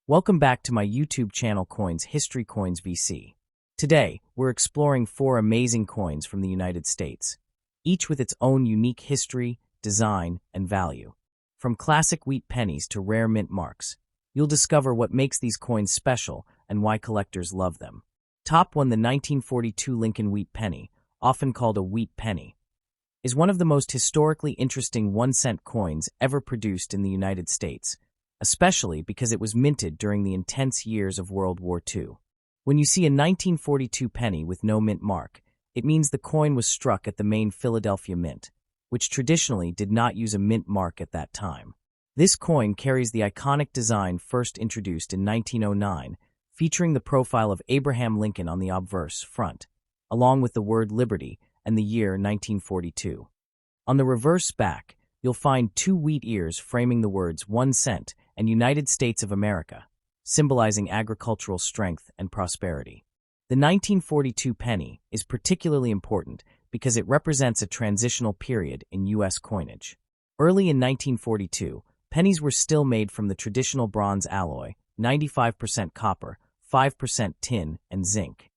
Welcome back to my YouTube channel Coins History Coins VC. Today, we're exploring 4 amazing coins from the United States, each with its own unique history, design, and value. From classic wheat pennies to rare mint marks, you'll discover what makes these coins special and why collectors love them. Top 1. The 1942 Lincoln Wheat Penny, often called a wheat penny, is one of the most historically interesting 1-cent coins ever produced in the United States, especially because it was minted during the intense years of World War II. When you see a 1942 penny with no mint mark, it means the coin was struck at the main Philadelphia Mint, which traditionally did not use a mint mark at that time. This coin carries the iconic design first introduced in 1909, featuring the profile of Abraham Lincoln on the obverse front, along with the word Liberty and the year 1942. On the reverse back, you'll find 2 wheat ears framing the words 1 cent and United States of America, symbolizing agricultural strength and prosperity. The 1942 penny is particularly important because it represents a transitional period in U.S. coinage. Early in 1942, pennies were still made from the traditional bronze alloy, 95% copper, 5% tin, and zinc.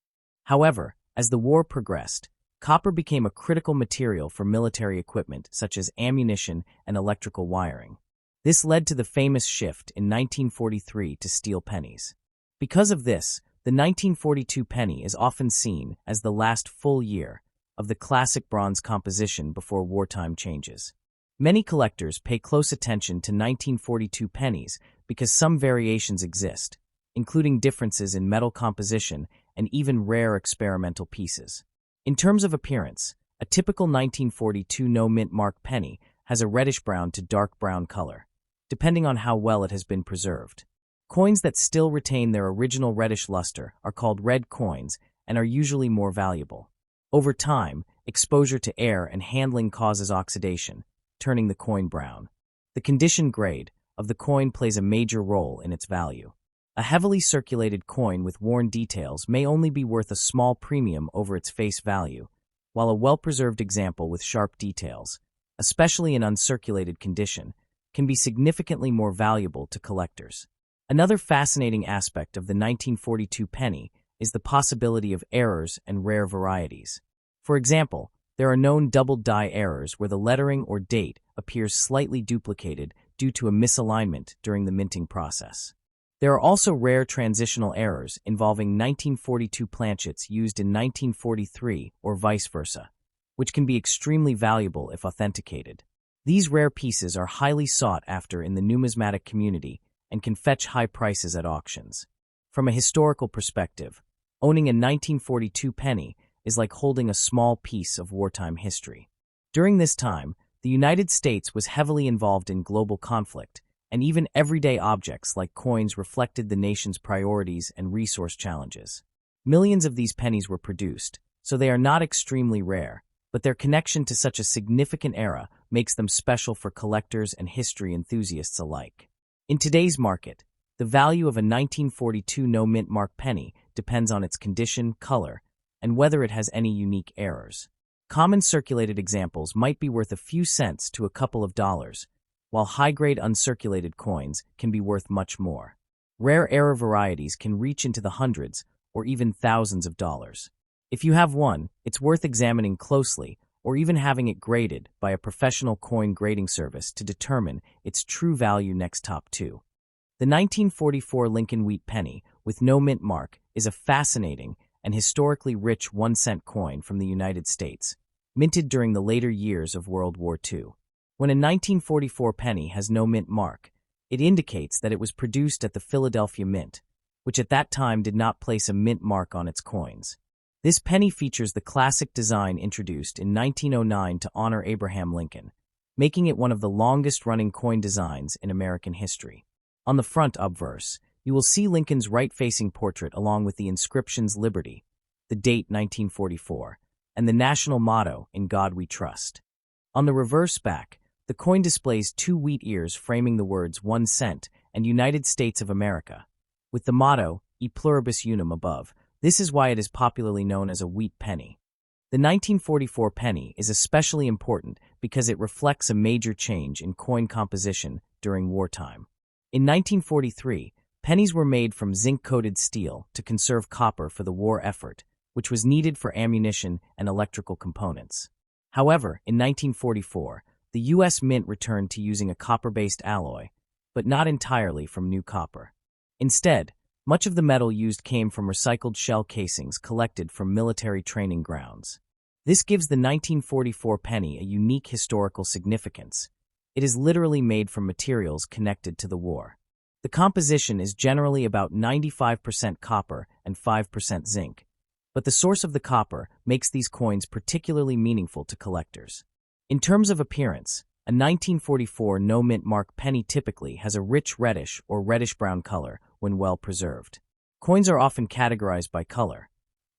However, as the war progressed, copper became a critical material for military equipment such as ammunition and electrical wiring. This led to the famous shift in 1943 to steel pennies. Because of this, the 1942 penny is often seen as the last full year of the classic bronze composition before wartime changes. Many collectors pay close attention to 1942 pennies because some variations exist, including differences in metal composition and even rare experimental pieces. In terms of appearance, a typical 1942 no-mint mark penny has a reddish-brown to dark brown color, depending on how well it has been preserved. Coins that still retain their original reddish luster are called red coins and are usually more valuable. Over time, exposure to air and handling causes oxidation, turning the coin brown. The condition grade of the coin plays a major role in its value. A heavily circulated coin with worn details may only be worth a small premium over its face value, while a well-preserved example with sharp details, especially in uncirculated condition, can be significantly more valuable to collectors. Another fascinating aspect of the 1942 penny is the possibility of errors and rare varieties. For example, there are known double die errors where the lettering or date appears slightly duplicated due to a misalignment during the minting process. There are also rare transitional errors involving 1942 planchets used in 1943 or vice versa, which can be extremely valuable if authenticated. These rare pieces are highly sought after in the numismatic community and can fetch high prices at auctions. From a historical perspective, owning a 1942 penny is like holding a small piece of wartime history. During this time, the United States was heavily involved in global conflict, and even everyday objects like coins reflected the nation's priorities and resource challenges. Millions of these pennies were produced, so they are not extremely rare, but their connection to such a significant era makes them special for collectors and history enthusiasts alike. In today's market, the value of a 1942 no-mint mark penny depends on its condition, color, and whether it has any unique errors. Common circulated examples might be worth a few cents to a couple of dollars, while high-grade uncirculated coins can be worth much more. Rare error varieties can reach into the hundreds or even thousands of dollars. If you have one, it's worth examining closely or even having it graded by a professional coin grading service to determine its true value. Next, top 2. The 1944 Lincoln Wheat Penny with no mint mark is a fascinating and historically rich 1-cent coin from the United States, minted during the later years of World War II. When a 1944 penny has no mint mark, it indicates that it was produced at the Philadelphia Mint, which at that time did not place a mint mark on its coins. This penny features the classic design introduced in 1909 to honor Abraham Lincoln, making it one of the longest-running coin designs in American history. On the front obverse, you will see Lincoln's right-facing portrait along with the inscriptions Liberty, the date 1944, and the national motto, In God We Trust. On the reverse back, the coin displays 2 wheat ears framing the words 1 cent and United States of America, with the motto, E Pluribus Unum above. This is why it is popularly known as a wheat penny. The 1944 penny is especially important because it reflects a major change in coin composition during wartime. In 1943, Pennies were made from zinc-coated steel to conserve copper for the war effort, which was needed for ammunition and electrical components. However, in 1944, the U.S. Mint returned to using a copper-based alloy, but not entirely from new copper. Instead, much of the metal used came from recycled shell casings collected from military training grounds. This gives the 1944 penny a unique historical significance. It is literally made from materials connected to the war. The composition is generally about 95% copper and 5% zinc, but the source of the copper makes these coins particularly meaningful to collectors. In terms of appearance, a 1944 no-mint mark penny typically has a rich reddish or reddish-brown color when well preserved. Coins are often categorized by color: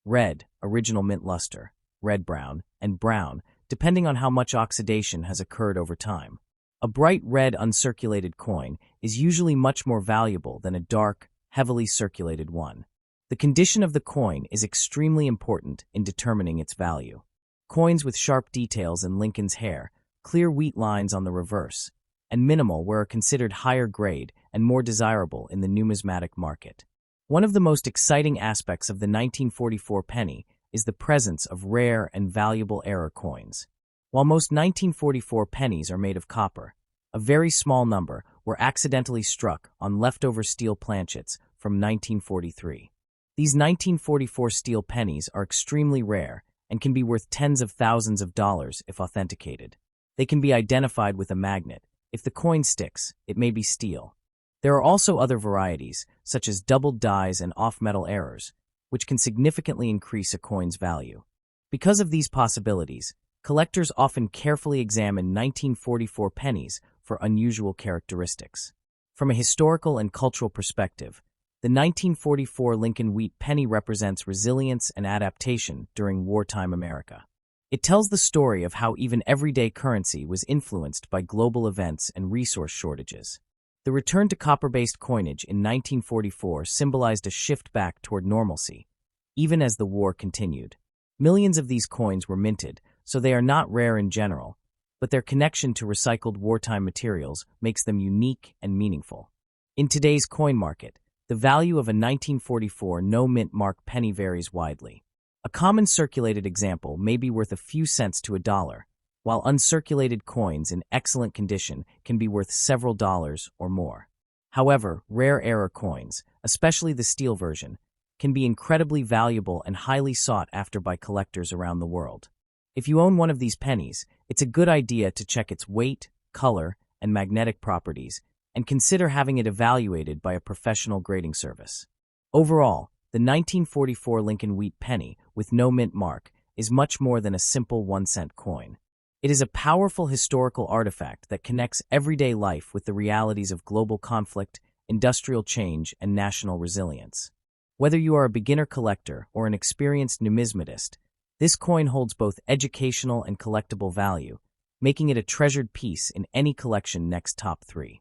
red, original mint luster; red-brown, and brown, depending on how much oxidation has occurred over time. A bright red uncirculated coin is usually much more valuable than a dark, heavily circulated one. The condition of the coin is extremely important in determining its value. Coins with sharp details in Lincoln's hair, clear wheat lines on the reverse, and minimal were considered higher grade and more desirable in the numismatic market. One of the most exciting aspects of the 1944 penny is the presence of rare and valuable error coins. While most 1944 pennies are made of copper, a very small number were accidentally struck on leftover steel planchets from 1943. These 1944 steel pennies are extremely rare and can be worth tens of thousands of dollars if authenticated. They can be identified with a magnet. If the coin sticks, it may be steel. There are also other varieties, such as doubled dies and off-metal errors, which can significantly increase a coin's value. Because of these possibilities, collectors often carefully examine 1944 pennies for unusual characteristics. From a historical and cultural perspective, the 1944 Lincoln Wheat Penny represents resilience and adaptation during wartime America. It tells the story of how even everyday currency was influenced by global events and resource shortages. The return to copper-based coinage in 1944 symbolized a shift back toward normalcy, even as the war continued. Millions of these coins were minted, so they are not rare in general, but their connection to recycled wartime materials makes them unique and meaningful. In today's coin market, the value of a 1944 no-mint mark penny varies widely. A common circulated example may be worth a few cents to $1, while uncirculated coins in excellent condition can be worth several dollars or more. However, rare error coins, especially the steel version, can be incredibly valuable and highly sought after by collectors around the world. If you own one of these pennies, it's a good idea to check its weight, color, and magnetic properties, and consider having it evaluated by a professional grading service. Overall, the 1944 Lincoln Wheat Penny, with no mint mark, is much more than a simple 1-cent coin. It is a powerful historical artifact that connects everyday life with the realities of global conflict, industrial change, and national resilience. Whether you are a beginner collector or an experienced numismatist, this coin holds both educational and collectible value, making it a treasured piece in any collection next top 3.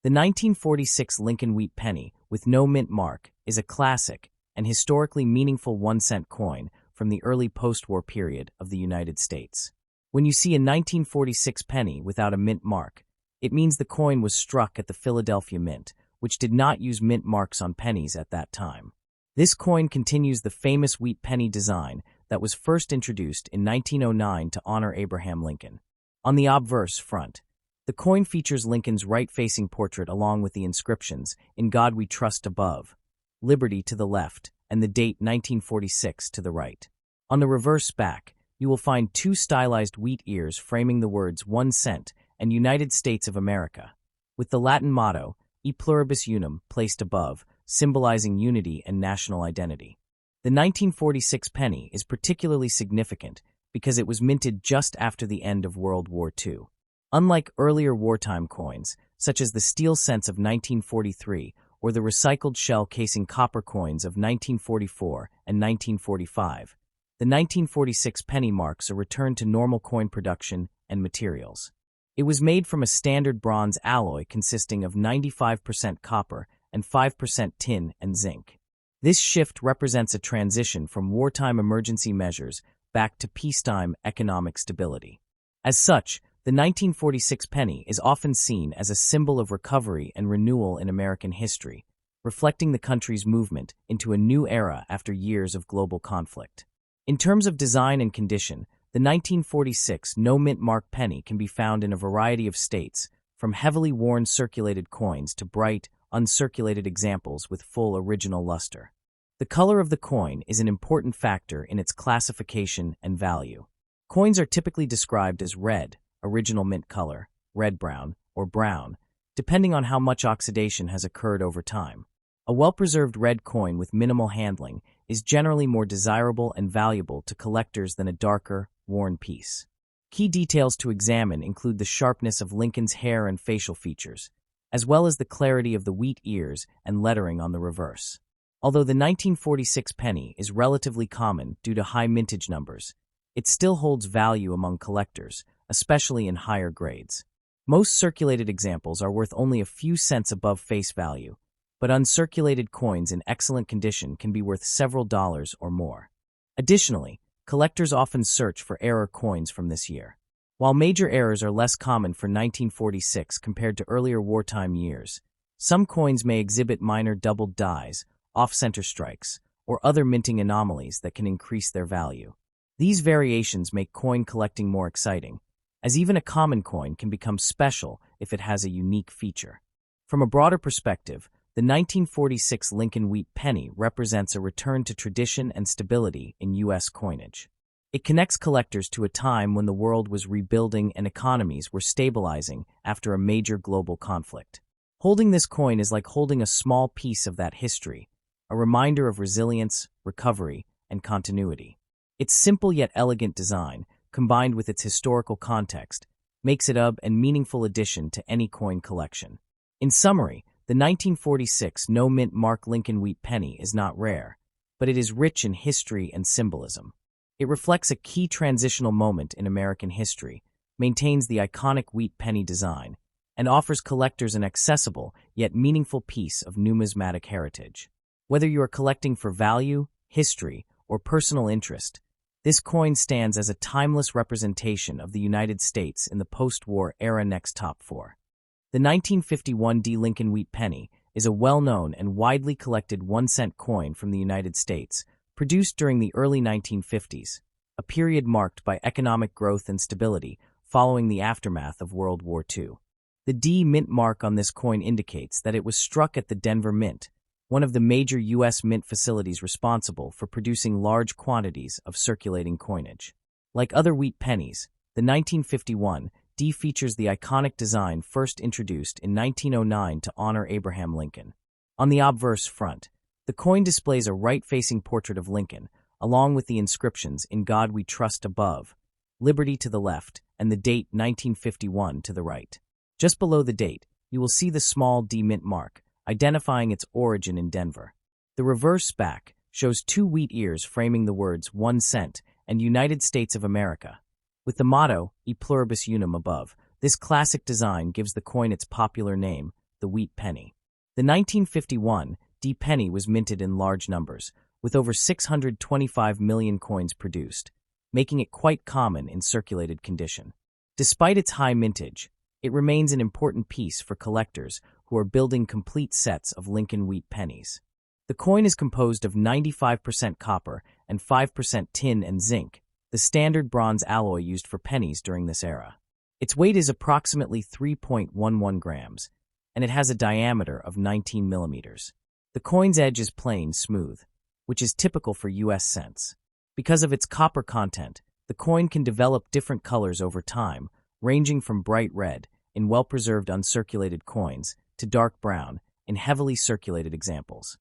The 1946 Lincoln Wheat Penny, with no mint mark, is a classic and historically meaningful 1-cent coin from the early post-war period of the United States. When you see a 1946 penny without a mint mark, it means the coin was struck at the Philadelphia Mint, which did not use mint marks on pennies at that time. This coin continues the famous wheat penny design that was first introduced in 1909 to honor Abraham Lincoln. On the obverse front, the coin features Lincoln's right-facing portrait along with the inscriptions, "In God We Trust" above, "Liberty" to the left, and the date 1946 to the right. On the reverse back, you will find 2 stylized wheat ears framing the words 1 cent and United States of America, with the Latin motto, E pluribus unum, placed above, symbolizing unity and national identity. The 1946 penny is particularly significant because it was minted just after the end of World War II. Unlike earlier wartime coins, such as the steel cents of 1943 or the recycled shell casing copper coins of 1944 and 1945, the 1946 penny marks a return to normal coin production and materials. It was made from a standard bronze alloy consisting of 95% copper and 5% tin and zinc. This shift represents a transition from wartime emergency measures back to peacetime economic stability. As such, the 1946 penny is often seen as a symbol of recovery and renewal in American history, reflecting the country's movement into a new era after years of global conflict. In terms of design and condition, the 1946 no-mint mark penny can be found in a variety of states, from heavily worn circulated coins to bright, uncirculated examples with full original luster. The color of the coin is an important factor in its classification and value. Coins are typically described as red, original mint color, red-brown, or brown, depending on how much oxidation has occurred over time. A well-preserved red coin with minimal handling is generally more desirable and valuable to collectors than a darker, worn piece. Key details to examine include the sharpness of Lincoln's hair and facial features, as well as the clarity of the wheat ears and lettering on the reverse. Although the 1946 penny is relatively common due to high mintage numbers, it still holds value among collectors, especially in higher grades. Most circulated examples are worth only a few cents above face value, but uncirculated coins in excellent condition can be worth several dollars or more. Additionally, collectors often search for error coins from this year. While major errors are less common for 1946 compared to earlier wartime years, some coins may exhibit minor doubled dies, off-center strikes, or other minting anomalies that can increase their value. These variations make coin collecting more exciting, as even a common coin can become special if it has a unique feature. From a broader perspective, the 1946 Lincoln Wheat Penny represents a return to tradition and stability in U.S. coinage. It connects collectors to a time when the world was rebuilding and economies were stabilizing after a major global conflict. Holding this coin is like holding a small piece of that history, a reminder of resilience, recovery, and continuity. Its simple yet elegant design, combined with its historical context, makes it an meaningful addition to any coin collection. In summary, the 1946 no-mint mark Lincoln Wheat Penny is not rare, but it is rich in history and symbolism. It reflects a key transitional moment in American history, maintains the iconic wheat penny design, and offers collectors an accessible yet meaningful piece of numismatic heritage. Whether you are collecting for value, history, or personal interest, this coin stands as a timeless representation of the United States in the post-war era. Next top 4. The 1951 Lincoln Wheat Penny is a well-known and widely collected 1-cent coin from the United States, produced during the early 1950s, a period marked by economic growth and stability following the aftermath of World War II. The D mint mark on this coin indicates that it was struck at the Denver Mint, one of the major U.S. mint facilities responsible for producing large quantities of circulating coinage. Like other wheat pennies, the 1951 D features the iconic design first introduced in 1909 to honor Abraham Lincoln. On the obverse front, the coin displays a right-facing portrait of Lincoln, along with the inscriptions "In God We Trust" above, "Liberty" to the left, and the date 1951 to the right. Just below the date, you will see the small D mint mark, identifying its origin in Denver. The reverse back shows 2 wheat ears framing the words 1 cent and United States of America. With the motto, E pluribus unum above, this classic design gives the coin its popular name, the wheat penny. The 1951 D penny was minted in large numbers, with over 625 million coins produced, making it quite common in circulated condition. Despite its high mintage, it remains an important piece for collectors who are building complete sets of Lincoln Wheat Pennies. The coin is composed of 95% copper and 5% tin and zinc, the standard bronze alloy used for pennies during this era. Its weight is approximately 3.11 grams, and it has a diameter of 19 millimeters. The coin's edge is plain, smooth, which is typical for U.S. cents. Because of its copper content, the coin can develop different colors over time, ranging from bright red in well-preserved uncirculated coins to dark brown in heavily circulated examples.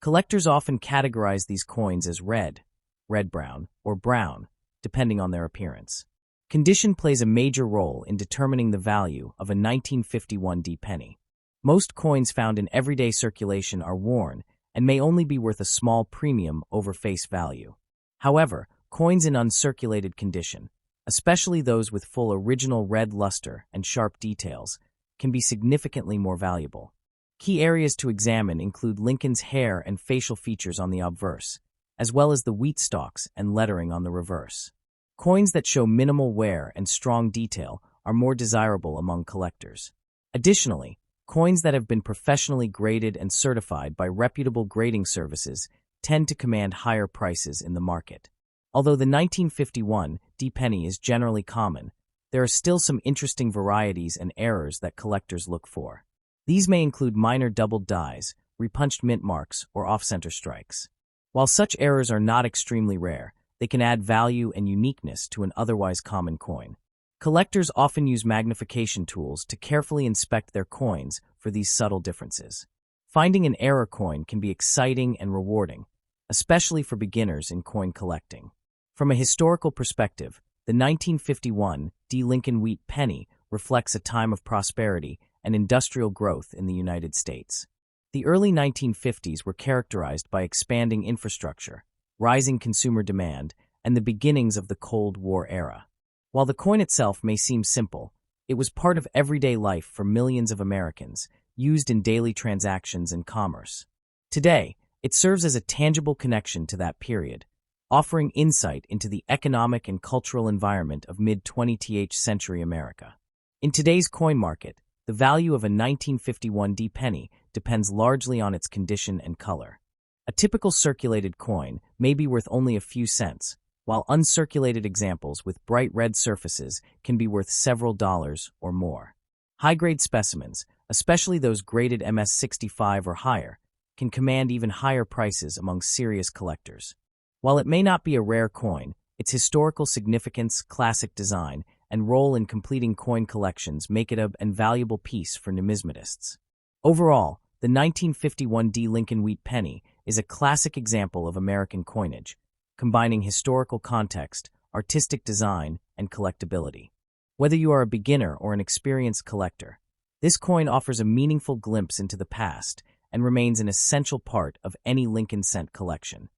Collectors often categorize these coins as red, red-brown, or brown, depending on their appearance. Condition plays a major role in determining the value of a 1951 D penny. Most coins found in everyday circulation are worn and may only be worth a small premium over face value. However, coins in uncirculated condition, especially those with full original red luster and sharp details, can be significantly more valuable. Key areas to examine include Lincoln's hair and facial features on the obverse, as well as the wheat stalks and lettering on the reverse. Coins that show minimal wear and strong detail are more desirable among collectors. Additionally, Coins that have been professionally graded and certified by reputable grading services tend to command higher prices in the market. Although the 1951 D-penny is generally common, there are still some interesting varieties and errors that collectors look for. These may include minor doubled dies, repunched mint marks, or off-center strikes. While such errors are not extremely rare, they can add value and uniqueness to an otherwise common coin. Collectors often use magnification tools to carefully inspect their coins for these subtle differences. Finding an error coin can be exciting and rewarding, especially for beginners in coin collecting. From a historical perspective, the 1951 D. Lincoln Wheat Penny reflects a time of prosperity and industrial growth in the United States. The early 1950s were characterized by expanding infrastructure, rising consumer demand, and the beginnings of the Cold War era. While the coin itself may seem simple, it was part of everyday life for millions of Americans, used in daily transactions and commerce. Today, it serves as a tangible connection to that period, offering insight into the economic and cultural environment of mid-20th century America. In today's coin market, the value of a 1951 D-penny depends largely on its condition and color. A typical circulated coin may be worth only a few cents, while uncirculated examples with bright red surfaces can be worth several dollars or more. High-grade specimens, especially those graded MS-65 or higher, can command even higher prices among serious collectors. While it may not be a rare coin, its historical significance, classic design, and role in completing coin collections make it an valuable piece for numismatists. Overall, the 1951 D. Lincoln Wheat Penny is a classic example of American coinage, combining historical context, artistic design, and collectability. Whether you are a beginner or an experienced collector, this coin offers a meaningful glimpse into the past and remains an essential part of any Lincoln cent collection.